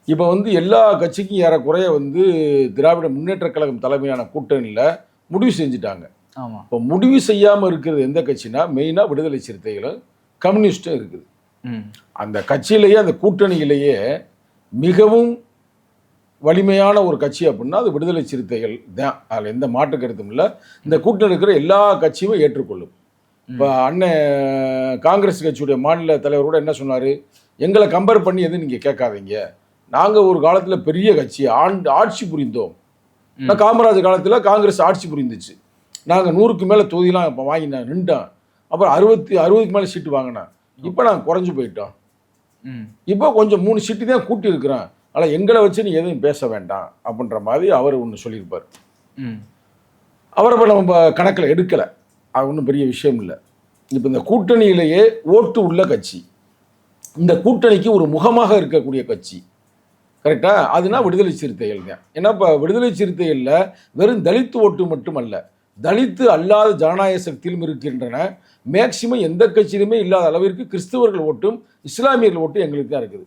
இப்போ வந்து எல்லா கட்சிக்கும் ஏறக்குறைய வந்து திராவிட முன்னேற்றக் கழகம் தலைமையான கூட்டணியில் முடிவு செஞ்சுட்டாங்க. ஆமாம். இப்போ முடிவு செய்யாமல் இருக்கிறது எந்த கட்சினா மெயினாக விடுதலை சிறுத்தைகளும் கம்யூனிஸ்ட்டும் இருக்குது. அந்த கட்சியிலேயே அந்த கூட்டணியிலேயே மிகவும் வலிமையான ஒரு கட்சி அப்படின்னா அது விடுதலை சிறுத்தைகள் தான். அதில் எந்த மாற்று கருத்தும் இல்லை. இந்த கூட்டணி இருக்கிற எல்லா கட்சியுமே ஏற்றுக்கொள்ளும். இப்போ அண்ணன் காங்கிரஸ் கட்சியுடைய மாநில தலைவர் கூட என்ன சொன்னார், எங்களை கம்பேர் பண்ணி எதுவும் நீங்கள் கேட்காதீங்க, நாங்கள் ஒரு காலத்தில் பெரிய கட்சி ஆட்சி புரிந்தோம். காமராஜர் காலத்தில் காங்கிரஸ் ஆட்சி புரிந்துச்சு. நாங்கள் 100க்கு மேலே தொகுதியெலாம் இப்போ வாங்கினேன், நின்ட்டோம். அப்புறம் 60க்கு மேலே சீட்டு வாங்கினேன். இப்போ நாங்கள் குறைஞ்சி போயிட்டோம். இப்போ கொஞ்சம் 3 சீட்டு தான் கூட்டி இருக்கிறோம். ஆனால் எங்களை வச்சு நீ எதுவும் பேச வேண்டாம் அப்படின்ற மாதிரி அவர் ஒன்று சொல்லியிருப்பார். அவரை இப்போ நம்ம கணக்கில் எடுக்கலை, அது ஒன்றும் பெரிய விஷயம் இல்லை. இப்போ இந்த கூட்டணியிலேயே ஓட்டு உள்ள கட்சி, இந்த கூட்டணிக்கு ஒரு முகமாக இருக்கக்கூடிய கட்சி கரெக்டா, அதுனா விடுதலை சிறுத்தைகள்ங்க. ஏன்னா இப்போ விடுதலை சிறுத்தைகளில் வெறும் தலித்து ஓட்டு மட்டுமல்ல, தலித்து அல்லாத ஜனநாயக சக்தியிலும் இருக்கின்றன. மேக்சிமம் எந்த கட்சியிலுமே இல்லாத அளவிற்கு கிறிஸ்தவர்கள் ஓட்டும் இஸ்லாமியர்கள் ஓட்டும் எங்களுக்கு தான் இருக்குது.